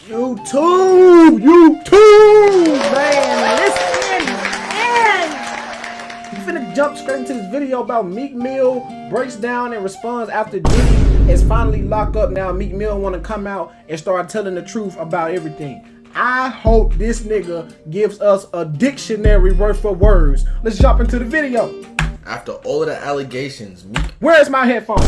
YouTube, man, listen, and you finna jump straight into this video about Meek Mill breaks down and responds after Diddy is finally locked up. Now Meek Mill wanna come out and start telling the truth about everything. I hope this nigga gives us a dictionary word for words. Let's jump into the video. After all of the allegations, Where's my headphones?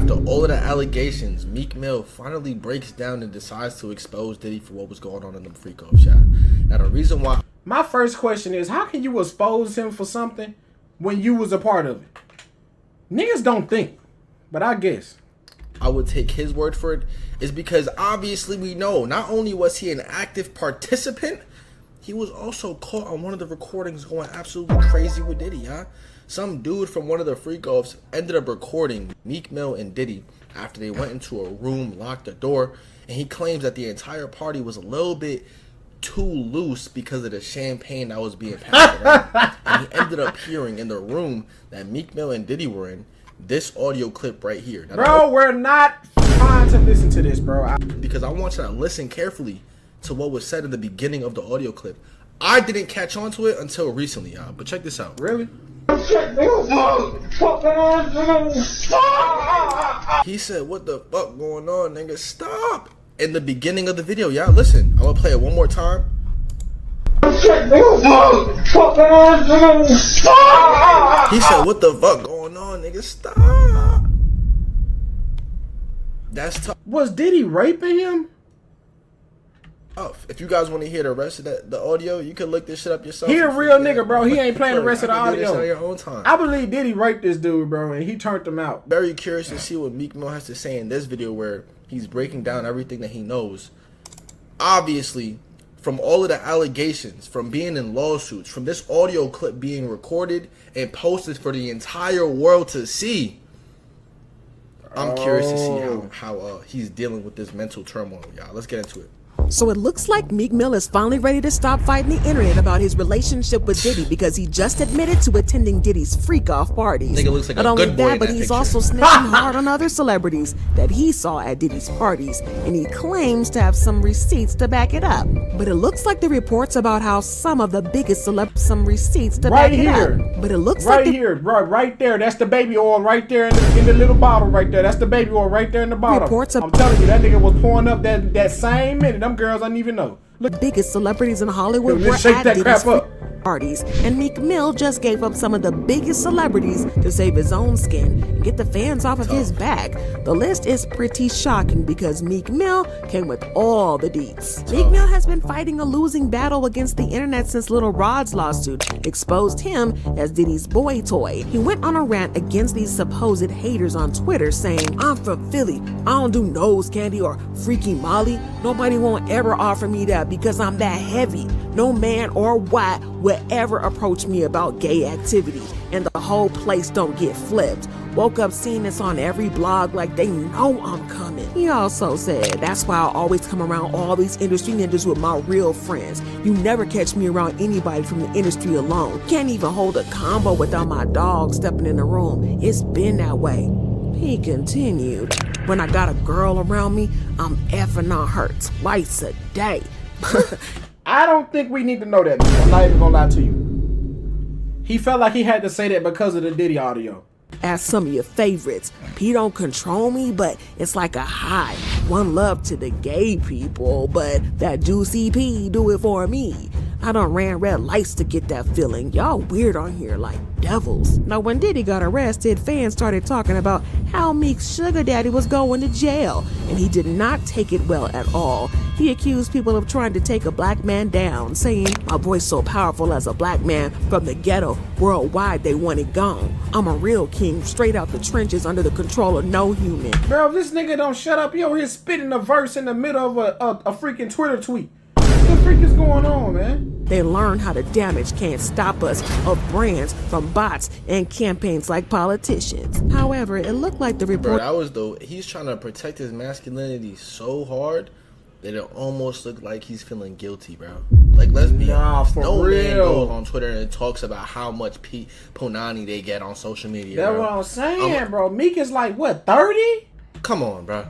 After all of the allegations, Meek Mill finally breaks down and decides to expose Diddy for what was going on in them freak-off shot. Now the reason why... My first question is, how can you expose him for something when you was a part of it? Niggas don't think, but I guess. I would take his word for it is because obviously we know not only was he an active participant, he was also caught on one of the recordings going absolutely crazy with Diddy, huh? Some dude from one of the freak-offs ended up recording Meek Mill and Diddy after they went into a room, locked the door, and he claims that the entire party was a little bit too loose because of the champagne that was being passed around. And he ended up hearing in the room that Meek Mill and Diddy were in this audio clip right here. Now, bro, we're not trying to listen to this, bro. Because I want you to listen carefully to what was said in the beginning of the audio clip. I didn't catch on to it until recently, y'all. But check this out. Really? He said, "What the fuck going on, nigga? Stop!" In the beginning of the video, y'all. Listen, I'm gonna play it one more time. He said, "What the fuck going on, nigga? Stop!" That's tough. Was Diddy raping him? Oh, if you guys want to hear the rest of the audio, you can look this shit up yourself. He a real nigga, bro. He ain't playing the rest of the audio. On your own time. I believe Diddy raped this dude, bro, and he turned him out. Very curious to see what Meek Mill has to say in this video where he's breaking down everything that he knows. Obviously, from all of the allegations, from being in lawsuits, from this audio clip being recorded and posted for the entire world to see, I'm curious to see how he's dealing with this mental turmoil, y'all. Let's get into it. So it looks like Meek Mill is finally ready to stop fighting the internet about his relationship with Diddy because he just admitted to attending Diddy's freak-off parties. Nigga looks like Not a only good boy that, in but that he's picture. also snitching hard on other celebrities that he saw at Diddy's parties, and he claims to have some receipts to back it up. But it looks like the reports about how some of the biggest celebs some receipts to back it up. But it looks right like here, right there. That's the baby oil right there in the little bottle right there. That's the baby oil right there in the bottle. I'm telling you, that nigga was pouring up that same minute. Them girls I didn't even know. The biggest celebrities in Hollywood were at Diddy's parties, and Meek Mill just gave up some of the biggest celebrities to save his own skin and get the fans off of his back. The list is pretty shocking because Meek Mill came with all the deets. Meek Mill has been fighting a losing battle against the internet since Lil Rod's lawsuit exposed him as Diddy's boy toy. He went on a rant against these supposed haters on Twitter saying, "I'm from Philly, I don't do nose candy or freaky Molly. Nobody won't ever offer me that because I'm that heavy. No man or white will ever approach me about gay activity, and the whole place don't get flipped. Woke up seeing this on every blog like they know I'm coming." He also said, "That's why I always come around all these industry ninjas with my real friends. You never catch me around anybody from the industry alone. Can't even hold a combo without my dog stepping in the room. It's been that way." He continued, "When I got a girl around me, I'm effing on her twice a day." I don't think we need to know that. I'm not even gonna lie to you. He felt like he had to say that because of the Diddy audio. As some of your favorites, he don't control me, but it's like a high. One love to the gay people, but that juicy P do it for me. I done ran red lights to get that feeling. Y'all weird on here like devils. Now when Diddy got arrested, fans started talking about how Meek's sugar daddy was going to jail, and he did not take it well at all. He accused people of trying to take a black man down, saying, "My voice so powerful as a black man from the ghetto, worldwide they want it gone. I'm a real king, straight out the trenches under the control of no human." Bro, if this nigga don't shut up, he over here spitting a verse in the middle of a freaking Twitter tweet. What the freak is going on, man? They learn how to damage can't stop us of brands from bots and campaigns like politicians. However, it looked like the report. He's trying to protect his masculinity so hard that it almost looked like he's feeling guilty, bro. Like, let's be honest. No man goes on Twitter and talks about how much punani they get on social media. That's what I'm saying, bro. Meek is like, what, 30? Come on, bro.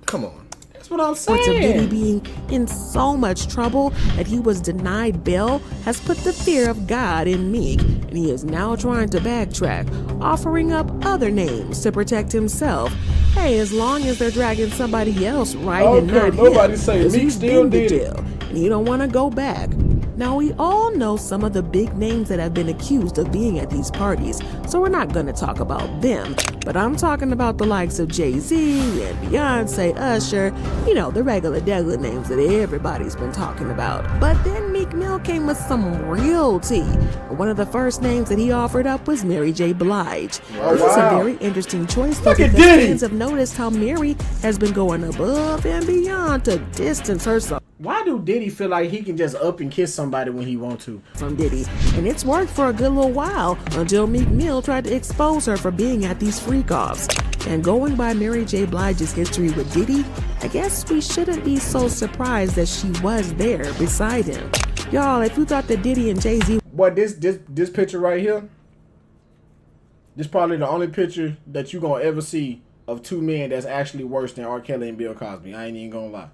Come on. That's what I'm Reports of Diddy saying. being in so much trouble that he was denied bail has put the fear of God in Meek, and he is now trying to backtrack, offering up other names to protect himself. Hey, as long as they're dragging somebody else right and not nobody him, say 'cause Meek he's still been to did it. jail, and you don't want to go back. Now, we all know some of the big names that have been accused of being at these parties, so we're not going to talk about them. But I'm talking about the likes of Jay-Z and Beyonce, Usher, you know, the regular names that everybody's been talking about. But then Meek Mill came with some real tea. One of the first names that he offered up was Mary.J. Blige. Oh, This is a wow. very interesting choice, though, Look at because Diddy. fans have noticed how Mary has been going above and beyond to distance herself Why do Diddy feel like he can just up and kiss somebody when he want to? from Diddy, and it's worked for a good little while until Meek Mill tried to expose her for being at these freak-offs. And going by Mary J. Blige's history with Diddy, I guess we shouldn't be so surprised that she was there beside him. Y'all, if you thought that Diddy and Jay-Z Boy, this picture right here, this probably the only picture that you gonna ever see of two men that's actually worse than R. Kelly and Bill Cosby. I ain't even gonna lie.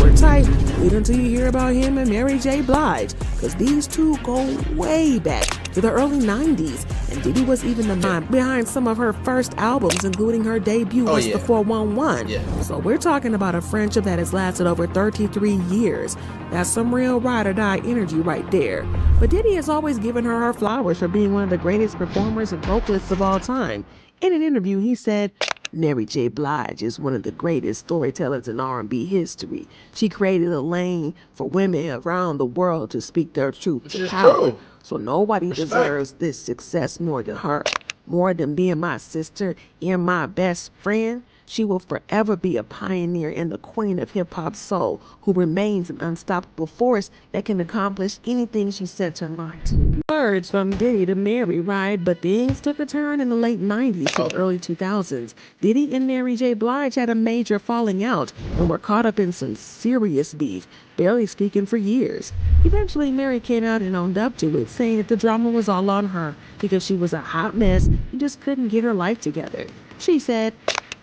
were tight, wait until you hear about him and Mary J. Blige, because these two go way back to the early 90s, and Diddy was even the mind behind some of her first albums, including her debut was the 411. Yeah. So we're talking about a friendship that has lasted over 33 years. That's some real ride or die energy right there. But Diddy has always given her her flowers for being one of the greatest performers and vocalists of all time. In an interview, he said, Mary J. Blige is one of the greatest storytellers in R&B history. She created a lane for women around the world to speak their truth to power. So nobody deserves this success more than her. More than being my sister and my best friend, she will forever be a pioneer and the queen of hip-hop soul who remains an unstoppable force that can accomplish anything she sets her mind to. Words from Diddy to Mary, right? But things took a turn in the late 90s to the early 2000s. Diddy and Mary J. Blige had a major falling out and were caught up in some serious beef, barely speaking for years. Eventually, Mary came out and owned up to it, saying that the drama was all on her because she was a hot mess and just couldn't get her life together. She said,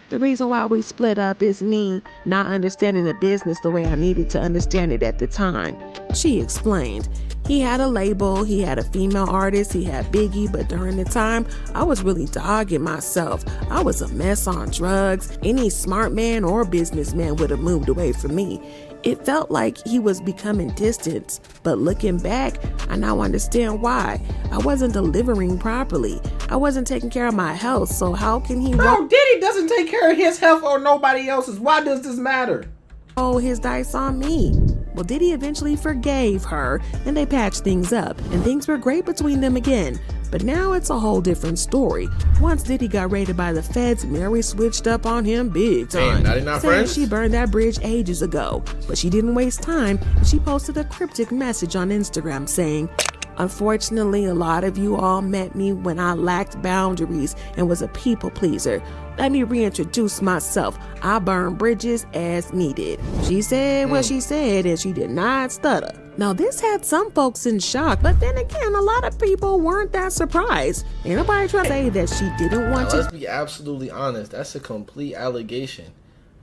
the reason why we split up is me not understanding the business the way I needed to understand it at the time. She explained. He had a label, he had a female artist, he had Biggie, but during the time, I was really dogging myself. I was a mess on drugs. Any smart man or businessman would have moved away from me. It felt like he was becoming distant, but looking back, I now understand why. I wasn't delivering properly. I wasn't taking care of my health, so how can he Bro, Diddy doesn't take care of his health or nobody else's. Why does this matter? roll his dice on me? Well, Diddy eventually forgave her, and they patched things up, and things were great between them again. But now it's a whole different story. Once Diddy got raided by the feds, Mary switched up on him big time, Now they not saying friends? she burned that bridge ages ago. But she didn't waste time, and she posted a cryptic message on Instagram saying, unfortunately, a lot of you all met me when I lacked boundaries and was a people pleaser. Let me reintroduce myself. I burn bridges as needed. She said what she said, and she did not stutter. Now, this had some folks in shock, but then again, a lot of people weren't that surprised. Ain't nobody trying to say that she didn't want Now, let's to. be absolutely honest. That's a complete allegation,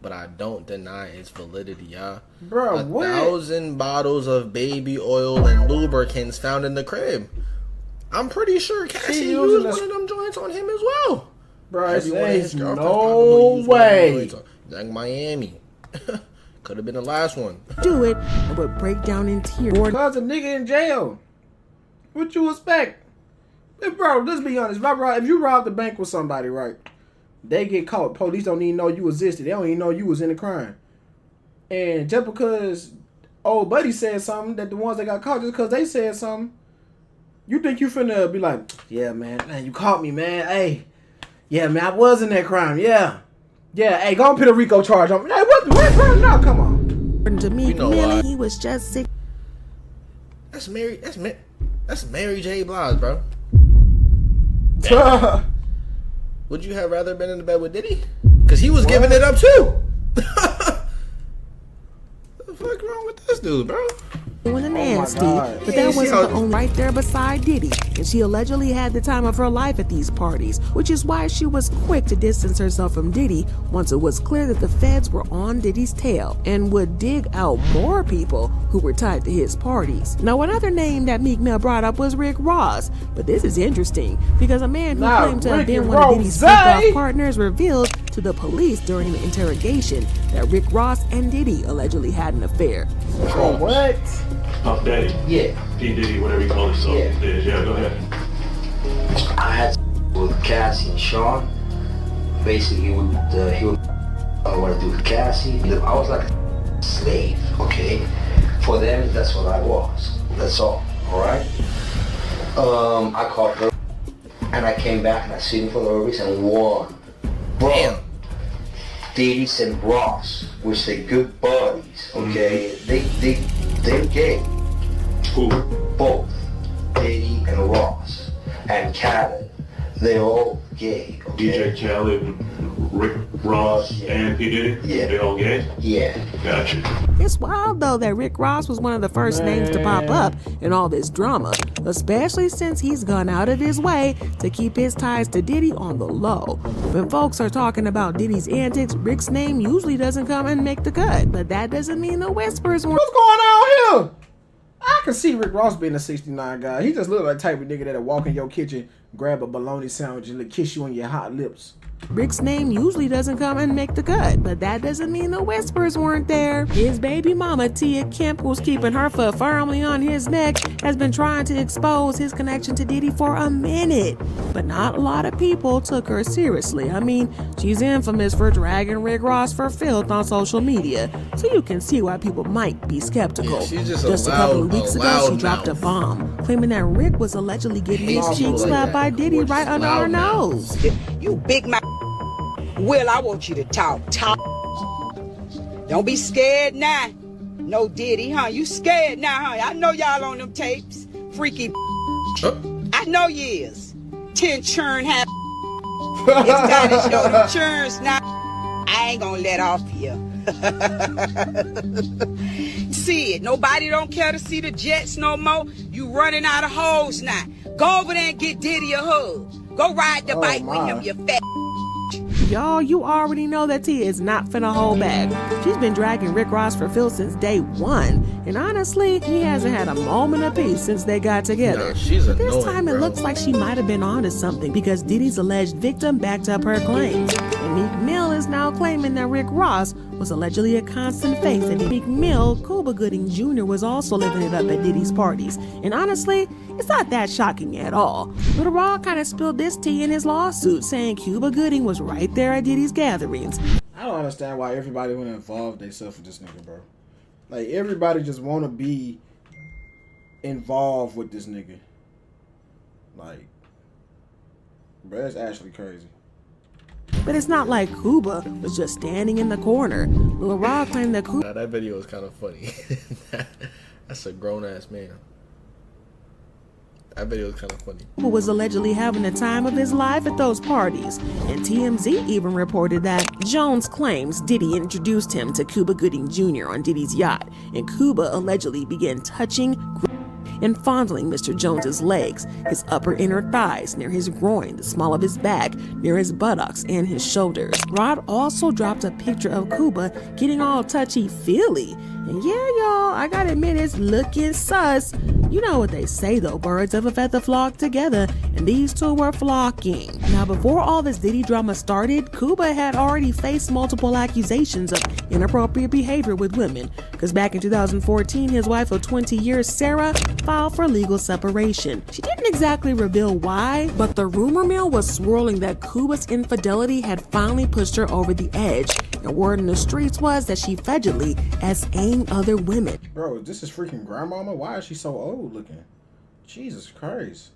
but I don't deny its validity, y'all. Bro, what? 1,000 bottles of baby oil and lubricants found in the crib. I'm pretty sure Cassie using used this- one of them joints on him as well. Bro, Every one of his there's girlfriends no probably used one of them way. joints on- Like Miami. Could have been the last one. Do it and would break down in tears. Cause a nigga in jail. What you expect? Hey, bro, let's be honest. If you robbed the bank with somebody, right? They get caught. Police don't even know you existed. They don't even know you was in the crime. And just because old buddy said something, that the ones that got caught, just because they said something, you think you finna be like, yeah, man, you caught me, man. Hey, yeah, man, I was in that crime. Yeah. Yeah, hey, go and put a RICO charge on me. Hey, what, bro? No, come on. To Meek know Mill, why. he was just sick. That's Mary J. Blige, bro. Would you have rather been in the bed with Diddy? Because he was giving it up too. What the fuck wrong with this dude, bro? doing the nasty, God. but that wasn't the only right there beside Diddy, and she allegedly had the time of her life at these parties, which is why she was quick to distance herself from Diddy once it was clear that the feds were on Diddy's tail and would dig out more people who were tied to his parties. Now, another name that Meek Mill brought up was Rick Ross, but this is interesting because a man who claimed to have been one of Diddy's freak-off partners revealed to the police during the interrogation that Rick Ross and Diddy allegedly had an affair. Oh, what? Puff Daddy. Yeah. P. Diddy, whatever you call yourself. Yeah. Yeah, go ahead. I had with Cassie and Sean. Basically, he would I want to do with Cassie. I was like a slave, okay? For them, that's what I was. That's all right? I called her, and I came back and I seen for the Urbies and won. Bro, Diddy and Ross, which they good buddies, okay? They're gay. Who? Both. Diddy and Ross. And Khaled. They're all gay, okay? DJ Khaled, Rick Ross, and P. Diddy? Yeah. They all gay? Yeah. Gotcha. It's wild, though, that Rick Ross was one of the first names to pop up in all this drama, especially since he's gone out of his way to keep his ties to Diddy on the low. When folks are talking about Diddy's antics, Rick's name usually doesn't come and make the cut, but that doesn't mean the whispers weren't. What's going on here? I can see Rick Ross being a 69 guy. He just look like the type of nigga that'll walk in your kitchen, grab a bologna sandwich, and kiss you on your hot lips. Rick's name usually doesn't come and make the cut, but that doesn't mean the whispers weren't there. His baby mama, Tia Kemp, who's keeping her foot firmly on his neck, has been trying to expose his connection to Diddy for a minute. But not a lot of people took her seriously. I mean, she's infamous for dragging Rick Ross for filth on social media, so you can see why people might be skeptical. Yeah, she's just a couple of weeks ago, she dropped a bomb, claiming that Rick was allegedly getting his cheeks slapped by Diddy right under her nose. You big mouth. Will, I want you to talk. Don't be scared now. No Diddy, huh? You scared now, huh? I know y'all on them tapes. Freaky. I know you is. 10 churn have. It's time to show them churns now. I ain't gonna let off here. See it. Nobody don't care to see the Jets no more. You running out of hoes now. Go over there and get Diddy a hug. Go ride the bike with him, you fat. Y'all, you already know that Tia is not finna hold back. She's been dragging Rick Ross for filth since day one, and honestly, he hasn't had a moment of peace since they got together. Nah, she's but this annoying, time it bro. looks like she might have been onto something because Diddy's alleged victim backed up her claims. And Meek Mill is now claiming that Rick Ross was allegedly a constant face, and Meek Mill, Cuba Gooding Jr. was also living it up at Diddy's parties. And honestly, it's not that shocking at all. Little Raw kind of spilled this tea in his lawsuit, saying Cuba Gooding was right there at Diddy's gatherings. I don't understand why everybody want to involve themselves with this nigga, bro. Like, everybody just want to be involved with this nigga. Like, bro, that's actually crazy. But it's not like Cuba was just standing in the corner. Lil Rod claimed that Cuba... Nah, that video is kind of funny. That's a grown-ass man. That video is kind of funny. was allegedly having the time of his life at those parties, and TMZ even reported that Jones claims Diddy introduced him to Cuba Gooding Jr. on Diddy's yacht, and Cuba allegedly began touching and fondling Mr. Jones's legs, his upper inner thighs, near his groin, the small of his back, near his buttocks, and his shoulders. Rod also dropped a picture of Cuba getting all touchy-feely. And yeah, y'all, I gotta admit, it's looking sus. You know what they say though, birds of a feather flock together, and these two were flocking. Now, before all this Diddy drama started, Cuba had already faced multiple accusations of inappropriate behavior with women, because back in 2014, his wife of 20 years, Sarah, filed for legal separation. She didn't exactly reveal why, but the rumor mill was swirling that Cuba's infidelity had finally pushed her over the edge, and word in the streets was that she federally S.A.ing other women. Bro, this is freaking grandmama? Why is she so old looking? Jesus Christ.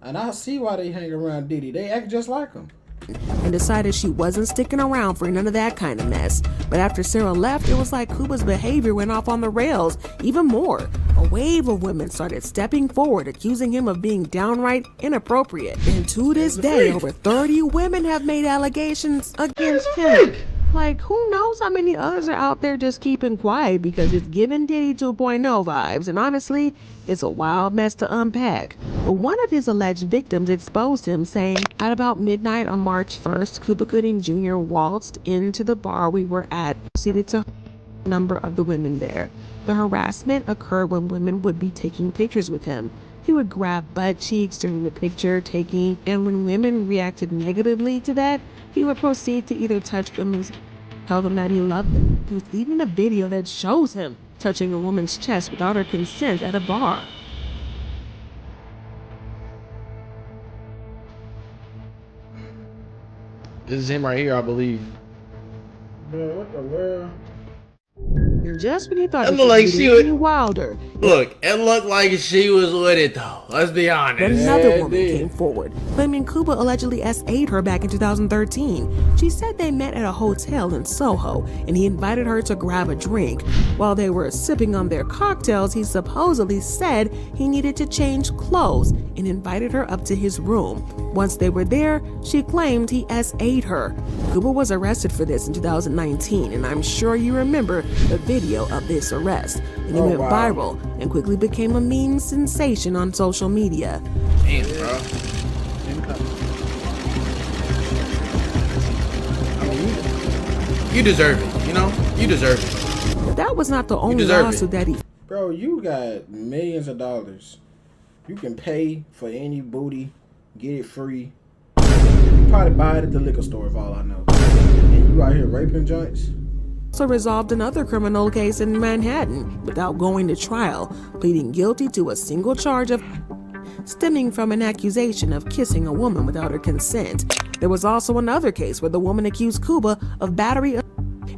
And I see why they hang around Diddy. They act just like him. And decided she wasn't sticking around for none of that kind of mess. But after Sarah left, it was like Cuba's behavior went off on the rails even more. A wave of women started stepping forward, accusing him of being downright inappropriate. And to this day, over 30 women have made allegations against him. Like, who knows how many others are out there just keeping quiet because it's giving Diddy 2.0 vibes, and honestly, it's a wild mess to unpack. But one of his alleged victims exposed him, saying, at about midnight on March 1st, Cuba Gooding Jr. waltzed into the bar we were at, proceeded to a number of the women there. The harassment occurred when women would be taking pictures with him. He would grab butt cheeks during the picture taking, and when women reacted negatively to that, he would proceed to either touch women's, tell them that he loved them. There's even a video that shows him touching a woman's chest without her consent at a bar. This is him right here, I believe. Bro, what the world? And just when you thought It it looked was like she getting would- wilder, Look, it looked like she was with it though. Let's be but honest. another Yeah, it woman did. came forward, claiming Cuba allegedly S.A.'d her back in 2013. She said they met at a hotel in Soho, and he invited her to grab a drink. While they were sipping on their cocktails, he supposedly said he needed to change clothes and invited her up to his room. Once they were there, she claimed he S.A.'d her. Cuba was arrested for this in 2019, and I'm sure you remember the video of this arrest. And he Oh, went wow. viral and quickly became a meme sensation on social media. Damn, bro. I mean, you deserve it, you know? You deserve it. But that was not the only deserve lawsuit it. that he Bro, you got millions of dollars. You can pay for any booty, get it free. You probably buy it at the liquor store, if all I know. And you out here raping joints? also resolved another criminal case in Manhattan without going to trial, pleading guilty to a single charge of stemming from an accusation of kissing a woman without her consent. There was also another case where the woman accused Cuba of battery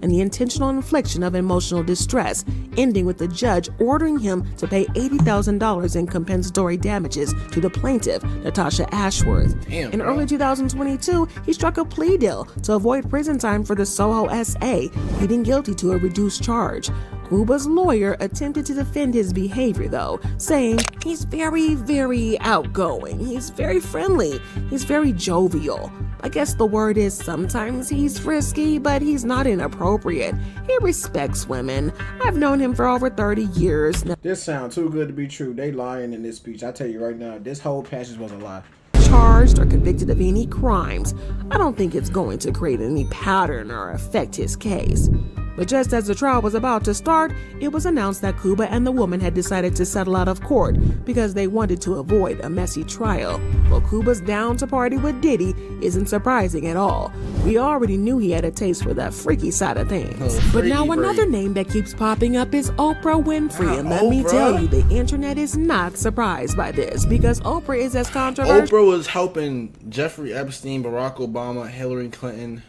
and the intentional infliction of emotional distress, ending with the judge ordering him to pay $80,000 in compensatory damages to the plaintiff, Natasha Ashworth. Damn, In bro. early 2022, he struck a plea deal to avoid prison time for the Soho SA, pleading guilty to a reduced charge. Cuba's lawyer attempted to defend his behavior, though, saying he's very, very outgoing. He's very friendly. He's very jovial. I guess the word is sometimes he's frisky, but he's not inappropriate. He respects women. I've known him for over 30 years now. This sounds too good to be true. They lying in this speech. I tell you right now, this whole passage was a lie. Charged or convicted of any crimes. I don't think it's going to create any pattern or affect his case. But just as the trial was about to start, it was announced that Cuba and the woman had decided to settle out of court because they wanted to avoid a messy trial. Well, Cuba's down to party with Diddy isn't surprising at all. We already knew he had a taste for that freaky side of things. But now freaky another freak. name that keeps popping up is Oprah Winfrey. And let me Oprah? tell you, the internet is not surprised by this because Oprah is as controversial. Oprah was helping Jeffrey Epstein, Barack Obama, Hillary Clinton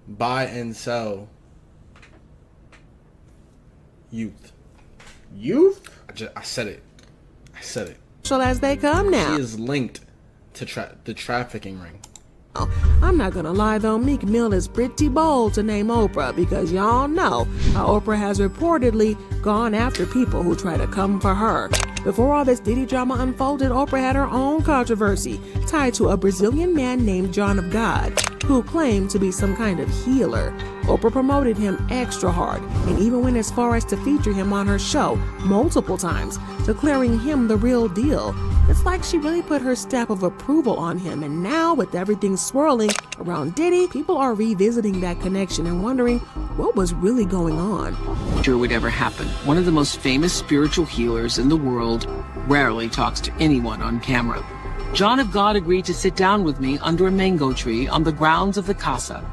buy and sell youth. Youth? I said it. I said it. As they come now. She is linked to the trafficking ring. I'm not gonna lie though, Meek Mill is pretty bold to name Oprah because y'all know how Oprah has reportedly gone after people who try to come for her. Before all this Diddy drama unfolded, Oprah had her own controversy tied to a Brazilian man named John of God who claimed to be some kind of healer. Oprah promoted him extra hard and even went as far as to feature him on her show multiple times, declaring him the real deal. It's like she really put her stamp of approval on him, and now with everything swirling around Diddy, people are revisiting that connection and wondering what was really going on. Sure would ever happen. One of the most famous spiritual healers in the world rarely talks to anyone on camera. John of God agreed to sit down with me under a mango tree on the grounds of the casa.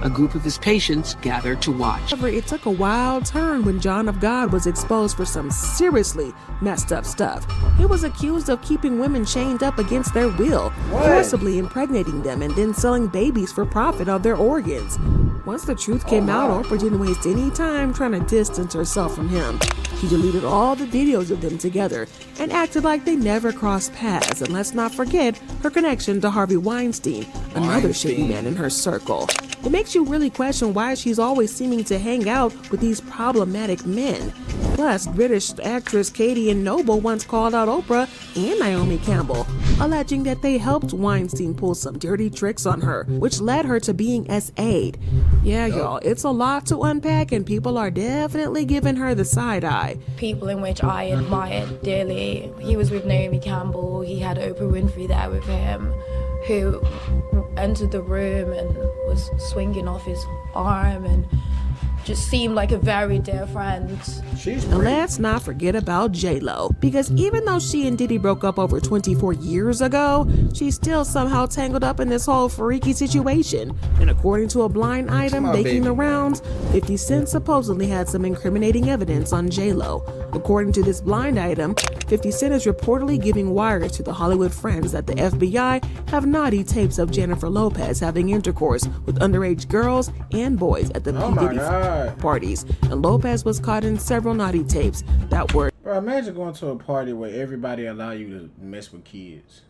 A group of his patients gathered to watch. However, it took a wild turn when John of God was exposed for some seriously messed up stuff. He was accused of keeping women chained up against their will, forcibly impregnating them, and then selling babies for profit of their organs. Once the truth came out, Oprah didn't waste any time trying to distance herself from him. She deleted all the videos of them together and acted like they never crossed paths. And let's not forget her connection to Harvey Weinstein, another shady man in her circle. It makes you really question why she's always seeming to hang out with these problematic men. Plus, British actress Katie and Noble once called out Oprah and Naomi Campbell, alleging that they helped Weinstein pull some dirty tricks on her, which led her to being SA'd. Yeah, y'all, it's a lot to unpack, and people are definitely giving her the side eye. People in which I admired dearly. He was with Naomi Campbell. He had Oprah Winfrey there with him, who entered the room and was swinging off his arm and just seemed like a very dear friend. And let's not forget about J-Lo, because even though she and Diddy broke up over 24 years ago, she's still somehow tangled up in this whole freaky situation. And according to a blind item making the rounds, 50 Cent supposedly had some incriminating evidence on J-Lo. According to this blind item, 50 Cent is reportedly giving wires to the Hollywood friends that the FBI have naughty tapes of Jennifer Lopez having intercourse with underage girls and boys at the P. Diddy parties, and Lopez was caught in several naughty tapes that were imagine going to a party where everybody allow you to mess with kids.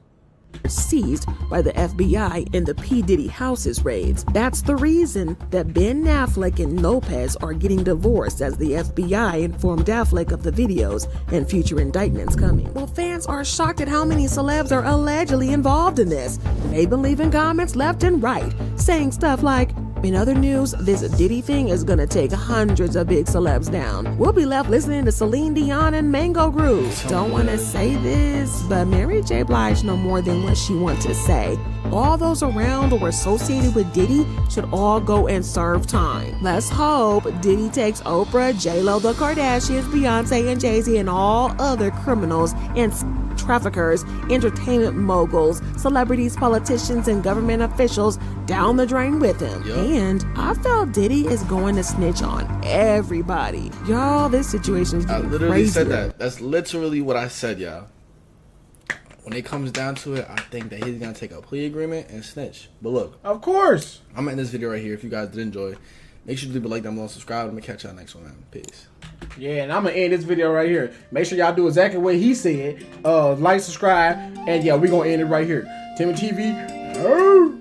Seized by the FBI in the P. Diddy houses raids. That's the reason that Ben Affleck and Lopez are getting divorced, as the FBI informed Affleck of the videos and future indictments coming. Well, fans are shocked at how many celebs are allegedly involved in this. They've been leaving comments left and right, saying stuff like, in other news, this Diddy thing is gonna take hundreds of big celebs down. We'll be left listening to Celine Dion and Mango Groove. Don't wanna say this, but Mary.J. Blige know more than what she wants to say. All those around or associated with Diddy should all go and serve time. Let's hope Diddy takes Oprah, J-Lo, the Kardashians, Beyonce, and Jay-Z, and all other criminals and traffickers, entertainment moguls, celebrities, politicians, and government officials down the drain with him. And I felt Diddy is going to snitch on everybody. Y'all, this situation is getting crazy. I literally said that. That's literally what I said, y'all. When it comes down to it, I think that he's going to take a plea agreement and snitch. But look. Of course. I'm ending this video right here. If you guys did enjoy, make sure to leave a like down below, subscribe, and I'm going to catch y'all next one, man. Peace. Yeah, and I'm going to end this video right here. Make sure y'all do exactly what he said. Like, subscribe, and yeah, we're going to end it right here. Timmy TV.